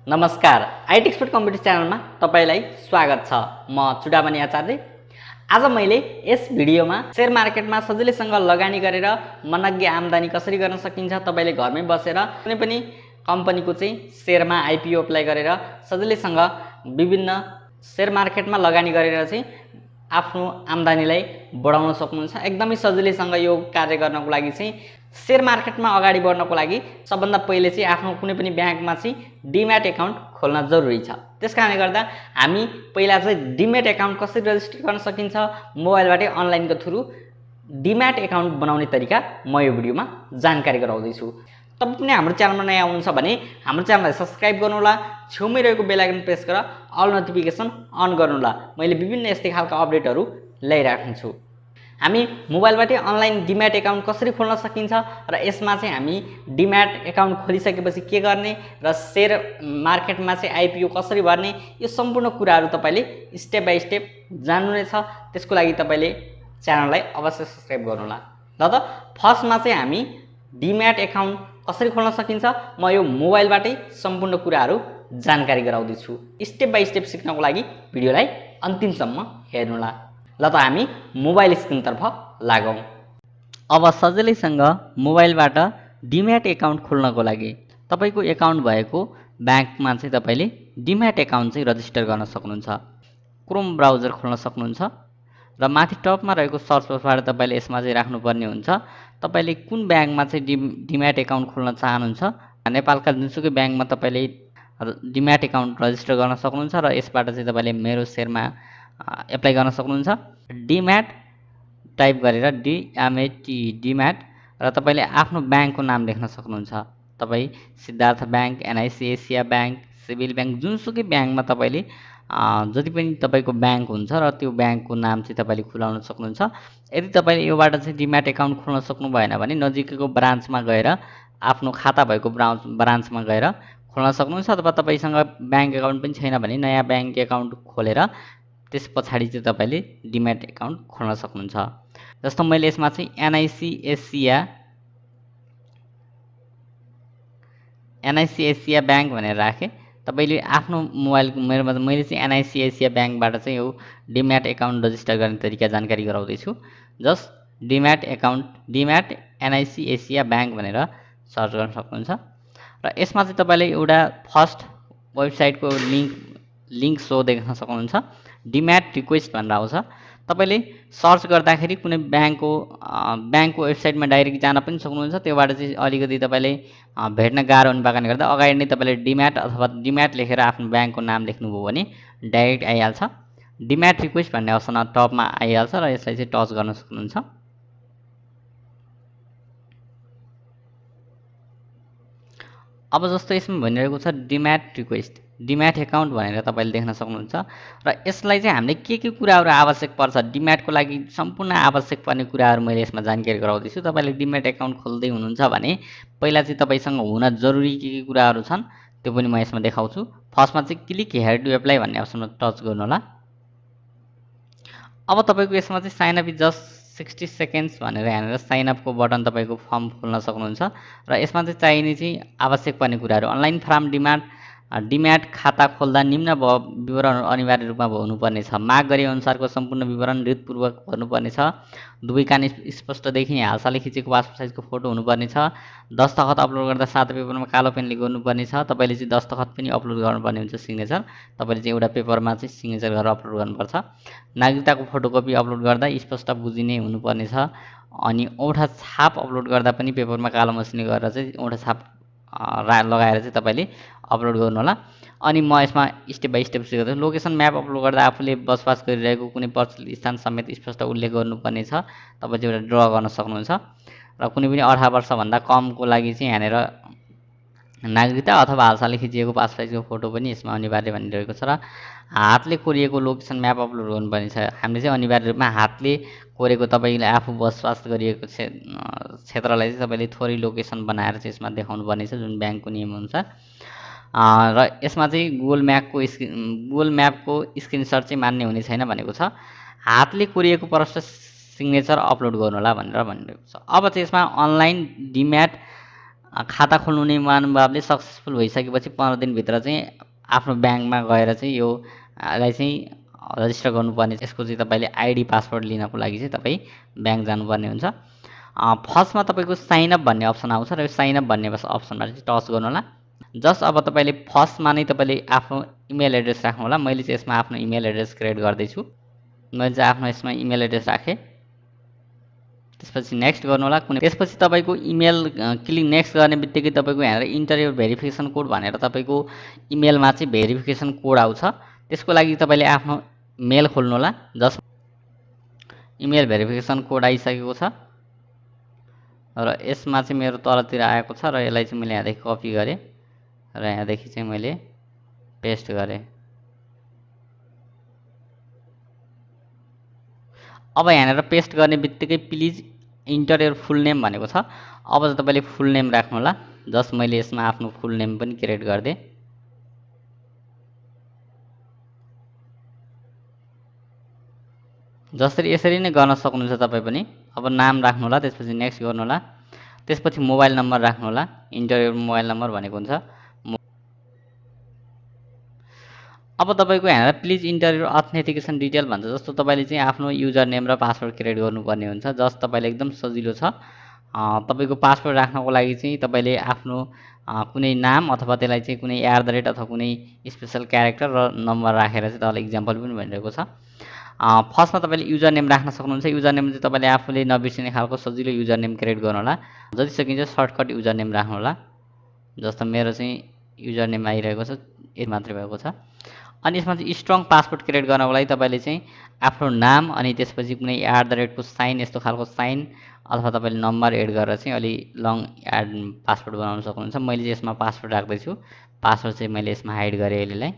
नमस्कार, itexpert computer च्यानलमा तपाईलाई स्वागत छ। म चुडामनी आचार्य। आज मैले यस भिडियोमा शेयर मार्केटमा सजिलैसँग लगानी गरेर मनग्गे आम्दानी कसरी गर्न सकिन्छ, तपाईले घरमै बसेर कुनै पनि कम्पनीको चाहिँ शेयरमा आईपीओ अप्लाई गरेर सजिलैसँग विभिन्न शेयर मार्केटमा लगानी गरेर चाहिँ आफ्नो आम्दानीलाई बढाउन सक्नुहुन्छ। एकदमै सजिलैसँग यो कार्य गर्नको लागि चाहिँ शेयर मार्केटमा अगाडि बढ्नको लागि सबभन्दा पहिले चाहिँ आफ्नो कुनै पनि ब्याङ्कमा चाहिँ डिम्याट एकाउन्ट खोल्न जरुरी छ। त्यसकारणले गर्दा हामी पहिला चाहिँ डिम्याट एकाउन्ट कसरी रजिस्टर गर्न सकिन्छ, मोबाइलबाटै अनलाइनको थ्रु डिम्याट एकाउन्ट बनाउने तरिका म यो भिडियोमा जानकारी गराउँदै छु। तपाईं पनि हाम्रो च्यानलमा नयाँ हुनुहुन्छ भने हाम्रो च्यानललाई सब्स्क्राइब गर्नुहोला, छेउमै रहेको बेल आइकन प्रेस गरेर अल नोटिफिकेसन अन गर्नुहोला। मैले विभिन्न यस्तै खालका अपडेटहरू ल्याइराख्छु। हामी मोबाइलबाटै अनलाइन डिम्याट एकाउन्ट कसरी खोल्न सकिन्छ र यसमा चाहिँ हामी डिम्याट एकाउन्ट खोलिसकेपछि के गर्ने र शेयर मार्केटमा चाहिँ आईपीओ कसरी भर्ने, यो सम्पूर्ण कुराहरू तपाईले स्टेप बाइ स्टेप जान्नु नै छ। त्यसको लागि तपाईले च्यानललाई अवश्य सब्स्क्राइब गर्नुहोला। ल त फर्स्टमा चाहिँ हामी डिम्याट एकाउन्ट कसरी खोल्न सकिन्छ म यो मोबाइलबाटै सम्पूर्ण कुराहरू जानकारी गराउँदै छु। स्टेप बाइ स्टेप सिक्नको लागि भिडियोलाई अन्तिमसम्म हेर्नुहोला। ल त हामी मोबाइल स्क्रिनतर्फ लागौं। अब सजिलैसँग मोबाइलबाट डिम्याट एकाउन्ट खोल्नको लागि तपाईको एकाउन्ट भएको ब्याङ्कमा चाहिँ तपाईले डिम्याट एकाउन्ट चाहिँ रजिस्टर गर्न सक्नुहुन्छ। क्रोम ब्राउजर खोल्न सक्नुहुन्छ र माथि टपमा रहेको सर्च बक्सबाट तपाईले यसमा चाहिँ राख्नुपर्ने हुन्छ तपाईले कुन ब्याङ्कमा चाहिँ डिम्याट एकाउन्ट खोल्न चाहनुहुन्छ। नेपालका जुनसुकै ब्याङ्कमा तपाईले डिम्याट एकाउन्ट रजिस्टर गर्न सक्नुहुन्छ र यसबाट चाहिँ तपाईले मेरो शेयरमा एप्लाई गर्न सक्नुहुन्छ। डिम्याट टाइप गरेर डिम्याट र तपाईले आफ्नो ब्याङ्कको नाम लेख्न सक्नुहुन्छ। तपाई Siddhartha bank, NIC Asia bank, civil bank, जुनसुकै ब्याङ्कमा तपाईले जति पनि तपाईको ब्याङ्क हुन्छ र त्यो ब्याङ्कको नाम चाहिँ तपाईले खुलाउन सक्नुहुन्छ। यदि तपाईले योबाट चाहिँ डिम्याट एकाउन्ट खोल्न सक्नु भएन भने नजिकैको ब्रान्चमा गएर आफ्नो खाता भएको ब्रान्चमा गएर खोल्न सक्नुहुन्छ। अथवा तपाईसँग ब्याङ्क एकाउन्ट पनि छैन भने नयाँ ब्याङ्क एकाउन्ट खोलेर त्यस पछाडि चाहिँ तपाईले डिम्याट एकाउन्ट खोल्न सक्नुहुन्छ। जस्तो मैले यसमा चाहिँ एनआईसी एसिया ब्याङ्क भनेर राखेँ। तपाईले आफ्नो मोबाइलको मैले चाहिँ एनआईसी एसिया ब्याङ्कबाट चाहिँ यो डिम्याट एकाउन्ट रजिस्टर गर्ने तरिका जानकारी गराउँदै छु। Just demat NIC Asia bank भनेर सर्च गर्न सक्नुहुन्छ र यसमा चाहिँ तपाईले एउटा फर्स्ट वेबसाइटको लिङ्क सो देख्न सक्नुहुन्छ। डिम्याट रिक्वेस्ट भनेर आउँछ। तपाईले सर्च गर्दाखेरि कुनै ब्याङ्कको वेबसाइटमा डाइरेक्ट जान पनि सक्नुहुन्छ। त्योबाट चाहिँ अलिकति तपाईले भेट्न गाह्रो हुने भएकाले गर्दा अगाडि नै तपाईले डिम्याट अथवा डिम्याट लेखेर आफ्नो ब्याङ्कको नाम लेख्नुभयो भने डाइरेक्ट आइहाल्छ। डिम्याट रिक्वेस्ट भन्ने अप्सन टपमा आइहाल्छ र यसलाई चाहिँ टच गर्न सक्नुहुन्छ। अब जस्तो यसमा भनिरहेको छ डिम्याट एकाउन्ट भनेर तपाईले देख्न सक्नुहुन्छ र यसलाई चाहिँ हामीले के कुराहरू आवश्यक पर्छ, डिम्याटको लागि सम्पूर्ण आवश्यक पर्ने कुराहरू मैले यसमा जानकारी गराउँदै छु। तपाईले डिम्याट एकाउन्ट खोल्दै हुनुहुन्छ भने पहिला चाहिँ तपाईसँग हुन जरुरी के कुराहरू छन् त्यो पनि म यसमा देखाउँछु। फर्स्टमा चाहिँ क्लिक हियर टु एप्लाई भन्ने अप्सनमा टच गर्नु होला। अब तपाईको यसमा चाहिँ sign up is just 60 seconds भनेर यहाँनिर साइन अपको बटन तपाईको फर्म खोल्न सक्नुहुन्छ र यसमा चाहिँ चाहिने चाहिँ आवश्यक पर्ने कुराहरू अनलाइन फर्म डिम्याट खाता खोल्दा निम्न विवरणहरू अनिवार्य रूपमा हुनुपर्ने छ। माग गरे अनुसारको सम्पूर्ण विवरण हृदयपूर्वक भर्नुपर्ने छ। दुवै कान स्पष्ट देखिने हालसालै खिचेको पासपोर्ट साइजको फोटो हुनुपर्ने छ। दस्तखत अपलोड गर्दा सातो पेपरमा कालो पेनले गर्नुपर्ने छ। तपाईले चाहिँ दस्तखत पनि अपलोड गर्नुपर्ने हुन्छ, सिग्नेचर तपाईले चाहिँ एउटा पेपरमा चाहिँ सिग्नेचर गरेर अपलोड गर्नुपर्छ। नागरिकताको फोटोकपी अपलोड गर्दा स्पष्ट बुझिने हुनुपर्ने छ। अनि औँठा छाप अपलोड गर्दा पनि पेपरमा कालो मसिनो गरेर चाहिँ औँठा छाप लगाएर चाहिँ तपाईले अपलोड गर्नु होला। अनि म यसमा स्टेप बाइ स्टेप सिकाउँछु। लोकेसन म्याप अपलोड गर्दा आफूले बसोबास गरिरहेको कुनै प्रचलित स्थान समेत स्पष्ट उल्लेख गर्नुपर्ने छ। तपाईले चाहिँ एउटा ड्र गर्न सक्नुहुन्छ र कुनै पनि 18 वर्षभन्दा कमको लागि चाहिँ यहाँनिर नागरिकता अथवा हालसालै खिचिएको पासपोर्ट साइजको फोटो पनि यसमा अनिवार्य भनिरहेको छ र हातले कोरिएको लोकेसन म्याप अपलोड गर्नुपर्ने छ। हामीले चाहिँ अनिवार्य रूपमा हातले कोरेको तपाईले आफू बसोबास गरिएको क्षेत्रलाई चाहिँ तपाईले थोरै लोकेसन बनाएर चाहिँ यसमा देखाउनु पर्ने छ जुन ब्याङ्कको नियम अनुसार। र यसमा चाहिँ गुगल म्यापको स्क्रिनसट चाहिँ मान्ने हुने छैन भनेको छ। हातले कोरिएको प्रष्ट सिग्नेचर अपलोड गर्नु होला भनेर भनिरहेको छ। अब चाहिँ यसमा अनलाइन डिम्याट खाता खोल्नु हुने महानुभावले सक्सेसफुल भइसकेपछि 15 दिनभित्र चाहिँ आफ्नो ब्याङ्कमा गएर चाहिँ यो लाई चाहिँ रजिस्टर गर्नुपर्ने। यसको चाहिँ तपाईँले आइडी पासवर्ड लिनको लागि चाहिँ तपाईँ ब्याङ्क जानुपर्ने हुन्छ। फर्स्टमा तपाईँको साइनअप भन्ने अप्सन आउँछ र यो साइनअप भन्ने अप्सनमा चाहिँ टच गर्नु होला। जस्ट अब तपाईँले फर्स्टमा नै तपाईँले आफ्नो इमेल एड्रेस राख्नु होला। मैले चाहिँ यसमा आफ्नो इमेल एड्रेस क्रिएट गर्दैछु। मैले चाहिँ आफ्नो यसमा इमेल एड्रेस राखेँ। त्यसपछि नेक्स्ट गर्नु होला। त्यसपछि तपाईँको इमेल क्लिक नेक्स्ट गर्ने बित्तिकै तपाईँको यहाँनिर इन्टर योर भेरिफिकेसन कोड भनेर तपाईँको इमेलमा चाहिँ भेरिफिकेसन कोड आउँछ। त्यसको लागि तपाईँले आफ्नो मेल खोल्नु होला। जस्ट इमेल भेरिफिकेसन कोड आइसकेको छ र यसमा चाहिँ मेरो तलतिर आएको छ र यसलाई चाहिँ मैले यहाँदेखि कपी गरेँ र यहाँदेखि चाहिँ मैले पेस्ट गरेँ। अब यहाँनिर पेस्ट गर्ने बित्तिकै please enter your full name भनेको छ। अब चाहिँ तपाईँले फुल नेम राख्नु होला। जस्ट मैले यसमा आफ्नो फुल नेम पनि क्रिएट गरिदिएँ। जसरी यसरी नै गर्न सक्नुहुन्छ तपाईँ पनि। अब नाम राख्नु होला। त्यसपछि नेक्स्ट गर्नु होला। त्यसपछि मोबाइल नम्बर राख्नु होला। इन्टर योर मोबाइल नम्बर भनेको हुन्छ। अब तपाईँको यहाँनिर please enter your authentication detail भन्छ। जस्तो तपाईँले चाहिँ आफ्नो युजर नेम र पासवर्ड क्रिएट गर्नुपर्ने हुन्छ। जस्ट तपाईँले एकदम सजिलो छ। तपाईँको पासवर्ड राख्नको लागि चाहिँ तपाईँले आफ्नो कुनै नाम अथवा त्यसलाई चाहिँ कुनै @ अथवा कुनै स्पेसल क्यारेक्टर र नम्बर राखेर चाहिँ तपाईँलाई इक्जाम्पल पनि भनिरहेको छ। फर्स्टमा तपाईँले युजर नेम राख्न सक्नुहुन्छ। युजर नेम चाहिँ तपाईँले आफूले नबिर्सिने खालको सजिलो युजर नेम क्रिएट गर्नु होला। जति सकिन्छ सर्टकट युजर नेम राख्नु होला। जस्तो मेरो चाहिँ युजर नेम आइरहेको छ, यति मात्रै भएको छ। अनि यसमा चाहिँ स्ट्रङ पासवर्ड क्रिएट गर्नको लागि तपाईँले चाहिँ आफ्नो नाम अनि त्यसपछि कुनै @ को साइन यस्तो खालको साइन अथवा तपाईँले नम्बर एड गरेर चाहिँ अलि लङ पासवर्ड बनाउन सक्नुहुन्छ। मैले चाहिँ यसमा पासवर्ड राख्दैछु। पासवर्ड चाहिँ मैले यसमा हाइड गरेँ यसलाई।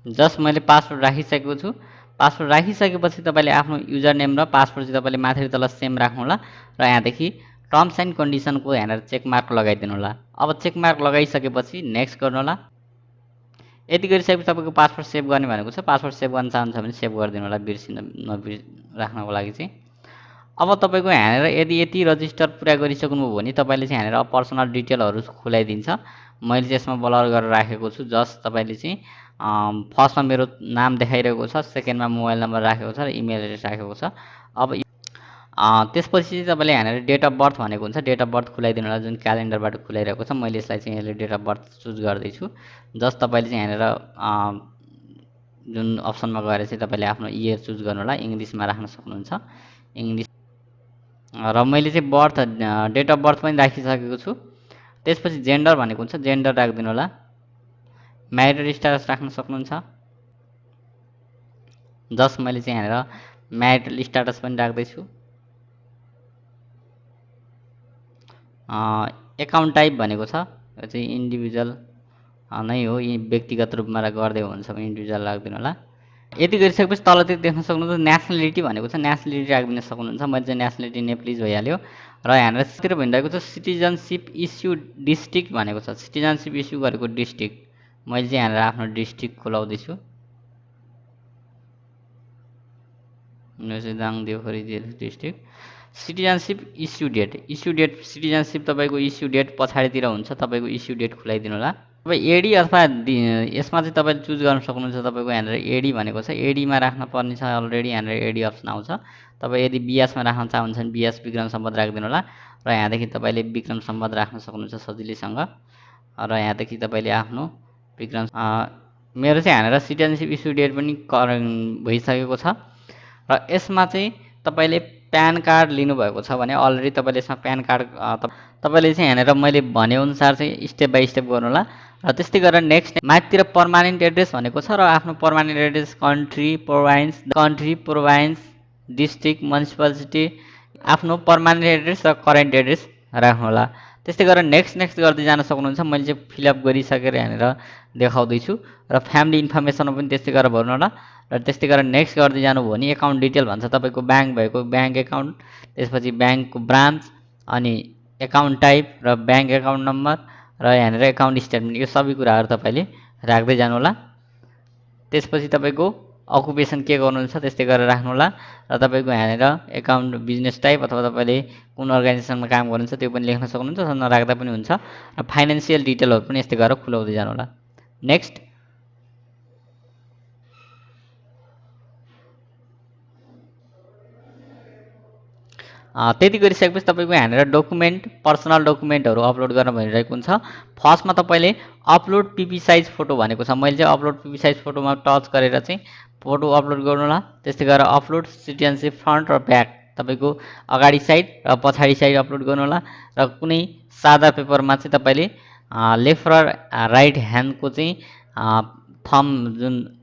जस्ट मैले पासवर्ड राखिसकेको छु। पासवर्ड राखिसकेपछि तपाईँले आफ्नो युजर नेम र पासवर्ड चाहिँ तपाईँले माथि तल सेम राख्नु होला र यहाँदेखि टर्म्स एन्ड कन्डिसनको यहाँनिर चेक मार्क लगाइदिनु होला। अब चेक मार्क लगाइसकेपछि नेक्स्ट गर्नु होला। यति गरिसकेपछि तपाईँको पासवर्ड सेभ गर्ने भनेको छ। पासवर्ड सेभ गर्न चाहनुहुन्छ भने सेभ गरिदिनु होला, राख्नको लागि चाहिँ। अब तपाईँको यहाँनिर यदि यति रजिस्टर पुरा गरिसक्नुभयो भने तपाईँले चाहिँ यहाँनिर पर्सनल डिटेलहरू खुलाइदिन्छ। मैले चाहिँ यसमा ब्लर गरेर राखेको छु। जस्ट तपाईँले चाहिँ फर्स्टमा मेरो नाम देखाइरहेको छ, सेकेन्डमा मोबाइल नम्बर राखेको छ र इमेल एड्रेस राखेको छ। अब त्यसपछि चाहिँ तपाईँले यहाँनिर डेट अफ बर्थ भनेको हुन्छ। डेट अफ बर्थ खुलाइदिनु होला, जुन क्यालेन्डरबाट खुलाइरहेको छ। मैले यसलाई चाहिँ यसले डेट अफ बर्थ चुज गर्दैछु। जस्ट तपाईँले चाहिँ यहाँनिर जुन अप्सनमा गएर चाहिँ तपाईँले आफ्नो इयर चुज गर्नु होला। इङ्ग्लिसमा राख्न सक्नुहुन्छ, इङ्ग्लिस। र मैले चाहिँ बर्थ डेट अफ बर्थ पनि राखिसकेको छु। त्यसपछि जेन्डर भनेको हुन्छ, जेन्डर राखिदिनु होला। म्यारिड स्ट्याटस राख्न सक्नुहुन्छ। जस्ट मैले चाहिँ यहाँनिर म्यारिड स्ट्याटस पनि राख्दैछु। एकाउन्ट टाइप भनेको छ, यो चाहिँ इन्डिभिजुअल नै हो, व्यक्तिगत रूपमा गर्दै हुन्छ भने इन्डिभिजुअल राखिदिनु होला। यति गरिसकेपछि तलतिर देख्न सक्नुहुन्छ नेसनलिटी भनेको छ, नेसनलिटी राखिदिन सक्नुहुन्छ। मैले चाहिँ नेसनलिटी नेप्लिज भइहाल्यो। र यहाँनिर भनिरहेको छ सिटिजनसिप इस्यु डिस्ट्रिक्ट भनेको छ। सिटिजनसिप इस्यु गरेको डिस्ट्रिक्ट मैले चाहिँ यहाँनिर आफ्नो डिस्ट्रिक्ट खुलाउँदैछु। Dangdeukhuri district. Citizenship issue date, citizenship तपाईँको इस्यु डेट पछाडितिर हुन्छ। तपाईँको इस्यु डेट खुलाइदिनु होला। तपाईँ एडी अथवा यसमा चाहिँ तपाईँले चुज गर्न सक्नुहुन्छ। तपाईँको यहाँनिर एडी भनेको छ, एडीमा राख्न पर्ने छ। अलरेडी यहाँनिर एडी अप्सन आउँछ। तपाईँ यदि बिएसमा राख्न चाहनुहुन्छ भने बिएस विक्रम सम्बन्ध राखिदिनु होला। र यहाँदेखि तपाईँले विक्रम सम्बन्ध राख्न सक्नुहुन्छ सजिलैसँग। र यहाँदेखि तपाईँले आफ्नो विक्रम मेरो चाहिँ यहाँनिर सिटिजनसिप इस्यु डेट पनि भइसकेको छ। र यसमा चाहिँ तपाईँले प्यान कार्ड लिनुभएको छ भने अलरेडी तपाईँले यसमा प्यान कार्ड तपाईँले चाहिँ यहाँनिर मैले भनेअनुसार चाहिँ स्टेप बाई स्टेप गर्नु होला। र त्यस्तै गरेर नेक्स्ट माथितिर पर्मानेन्ट एड्रेस भनेको छ। र आफ्नो permanent address country, province, district, municipality, आफ्नो पर्मानेन्ट एड्रेस र करेन्ट एड्रेस राख्नु होला। त्यस्तै गरेर नेक्स्ट गर्दै जान सक्नुहुन्छ। मैले चाहिँ फिलअप गरिसकेर यहाँनिर देखाउँदैछु। र फ्यामिली इन्फर्मेसन पनि त्यस्तै गरेर भर्नु होला। र त्यस्तै गरेर नेक्स्ट गर्दै जानुभयो भने एकाउन्ट डिटेल भन्छ। तपाईँको ब्याङ्क भएको ब्याङ्क एकाउन्ट, त्यसपछि ब्याङ्कको ब्रान्च, अनि एकाउन्ट टाइप र ब्याङ्क एकाउन्ट नम्बर र यहाँनिर एकाउन्ट स्टेटमेन्ट, यो सबै कुराहरू तपाईँले राख्दै जानु होला। त्यसपछि तपाईँको अकुपेसन के गर्नुहुन्छ त्यस्तै गरेर राख्नुहोला र तपाईँको यहाँनिर एकाउन्ट बिजनेस टाइप अथवा तपाईँले कुन अर्गनाइजेसनमा काम गर्नुहुन्छ त्यो पनि लेख्न सक्नुहुन्छ, नराख्दा पनि हुन्छ। र फाइनेन्सियल डिटेलहरू पनि यस्तै गरेर खुलाउँदै जानुहोला। नेक्स्ट त्यति गरिसकेपछि तपाईँको यहाँनिर डकुमेन्ट पर्सनल डकुमेन्टहरू अपलोड गर्न भनिरहेको हुन्छ। फर्स्टमा तपाईँले अपलोड पिपी साइज फोटो भनेको छ, मैले चाहिँ अपलोड पिपी साइज फोटोमा टच गरेर चाहिँ फोटो अपलोड गर्नुहोला। त्यस्तै गरेर अपलोड सिटिजनसिप फ्रन्ट र ब्याक, तपाईँको अगाडि साइड र पछाडि साइड अपलोड गर्नुहोला। र कुनै सादा पेपरमा चाहिँ तपाईँले लेफ्ट र राइट ह्यान्डको चाहिँ थम जुन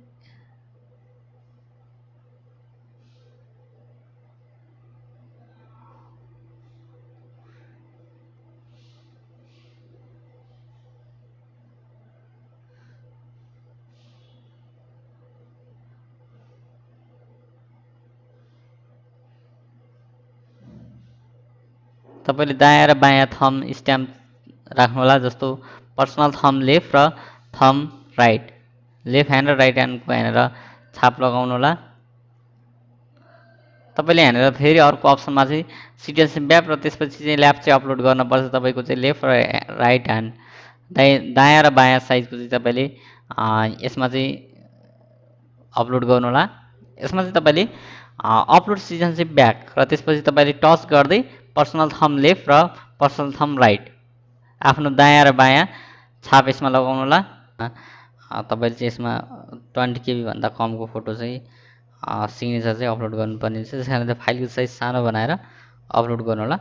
तपाईँले दायाँ र बायाँ थम स्ट्याम्प राख्नुहोला, जस्तो पर्सनल थम लेफ्ट र थम राइट, लेफ्ट ह्यान्ड र राइट ह्यान्डको यहाँनिर छाप लगाउनुहोला। तपाईँले यहाँनिर फेरि अर्को अप्सनमा चाहिँ सिटिजनसिप म्याप र त्यसपछि चाहिँ ल्याब चाहिँ अपलोड गर्नुपर्छ। तपाईँको चाहिँ लेफ्ट र राइट ह्यान्ड दायाँ र बायाँ साइजको चाहिँ तपाईँले यसमा चाहिँ अपलोड गर्नुहोला। यसमा चाहिँ तपाईँले अपलोड सिटिजनसिप ब्याक र त्यसपछि तपाईँले टच गर्दै पर्सनल थम लेफ्ट र पर्सनल थम राइट आफ्नो दायाँ र बायाँ छाप यसमा लगाउनुहोला। तपाईँले चाहिँ यसमा 20 KB भन्दा कमको फोटो चाहिँ सिग्नेचर चाहिँ अपलोड गर्नुपर्ने हुन्छ। त्यस कारण चाहिँ फाइलको साइज सानो बनाएर अपलोड गर्नुहोला।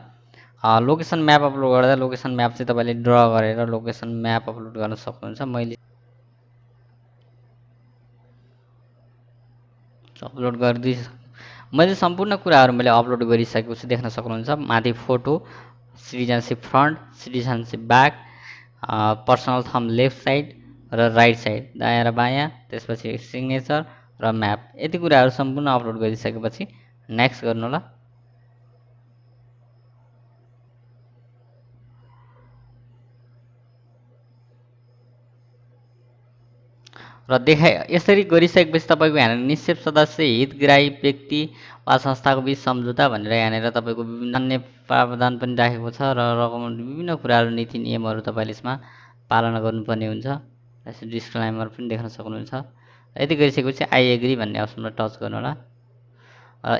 लोकेसन म्याप अपलोड गर्दा लोकेसन म्याप चाहिँ तपाईँले ड्र गरेर लोकेसन म्याप अपलोड गर्न सक्नुहुन्छ। मैले अपलोड गरिदिए मैले सम्पूर्ण कुराहरू मैले अपलोड गरिसकेको छु, देख्न सक्नुहुन्छ। माथि photo, citizenship front, citizenship back, personal थम लेफ्ट साइड र राइट साइड, दायाँ र बायाँ, त्यसपछि सिग्नेचर र म्याप, यति कुराहरू सम्पूर्ण अपलोड गरिसकेपछि नेक्स्ट गर्नुहोला। र यसरी गरिसकेपछि तपाईँको यहाँनिर निक्षेप सदस्य, हितग्राही व्यक्ति वा संस्थाको बिच सम्झौता भनेर यहाँनिर तपाईँको विभिन्न अन्य प्रावधान पनि राखेको छ र रकम विभिन्न कुराहरू, नीति नियमहरू तपाईँले यसमा पालना गर्नुपर्ने हुन्छ। यसरी डिस्क्लाइमर पनि देख्न सक्नुहुन्छ। यति गरिसकेपछि आई एग्री भन्ने अप्सनमा टच गर्नुहोला।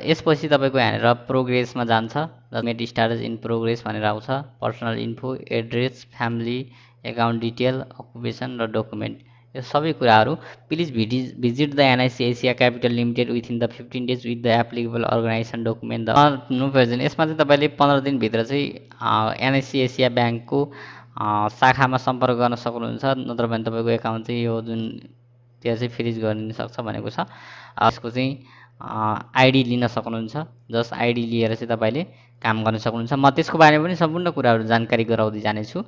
यसपछि तपाईँको यहाँनिर प्रोग्रेसमा जान्छ। मेट स्टाटस इन प्रोग्रेस भनेर आउँछ। Personal info, address, family, account detail, occupation र डकुमेन्ट, यो सबै कुराहरू please visit the NIC Asia capital limited within the 15 days with the applicable organisation document the no present. यसमा चाहिँ तपाईँले 15 दिनभित्र चाहिँ एनआइसी एसिया ब्याङ्कको शाखामा सम्पर्क गर्न सक्नुहुन्छ, नत्र भने तपाईँको एकाउन्ट चाहिँ यो जुन त्यो चाहिँ फ्रिज गरिदिन सक्छ भनेको छ। यसको चाहिँ आइडी लिन सक्नुहुन्छ, जस आइडी लिएर चाहिँ तपाईँले काम गर्न सक्नुहुन्छ। म त्यसको बारेमा पनि सम्पूर्ण कुराहरू जानकारी गराउँदै जानेछु।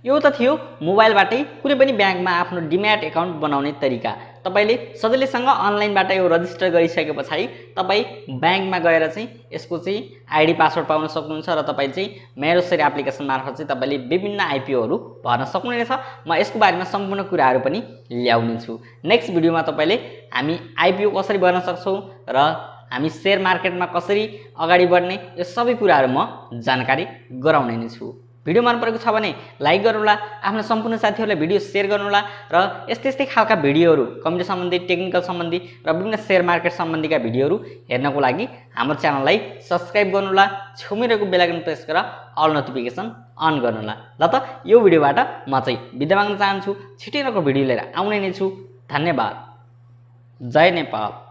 यो त थियो मोबाइलबाटै कुनै पनि ब्याङ्कमा आफ्नो डिम्याट एकाउन्ट बनाउने तरिका। तपाईँले सजिलैसँग अनलाइनबाट यो रजिस्टर गरिसके पछाडि तपाईँ ब्याङ्कमा गएर चाहिँ यसको चाहिँ आइडी पासवर्ड पाउन सक्नुहुन्छ र तपाईँ चाहिँ मेरो सेयर एप्लिकेसन मार्फत चाहिँ तपाईँले विभिन्न आइपिओहरू भर्न सक्नुहुनेछ। म यसको बारेमा सम्पूर्ण कुराहरू पनि ल्याउने छु। नेक्स्ट भिडियोमा तपाईँले हामी आइपिओ कसरी भर्न सक्छौँ र हामी सेयर मार्केटमा कसरी अगाडि बढ्ने, यो सबै कुराहरू म जानकारी गराउने नै छु। भिडियो मन परेको छ भने लाइक गर्नुहोला, आफ्नो सम्पूर्ण साथीहरूलाई भिडियो सेयर गर्नुहोला र यस्तै खालका भिडियोहरू, कम्प्युटर सम्बन्धी, टेक्निकल सम्बन्धी र विभिन्न सेयर मार्केट सम्बन्धीका भिडियोहरू हेर्नको लागि हाम्रो च्यानललाई सब्स्क्राइब गर्नुहोला। छेउमै रहेको बेल आइकन प्रेस गरेर अल नोटिफिकेसन अन गर्नुहोला। ल त यो भिडियोबाट म चाहिँ बिदा माग्न चाहन्छु। छिटै अर्को भिडियो लिएर आउने नै छु। धन्यवाद। जय नेपाल।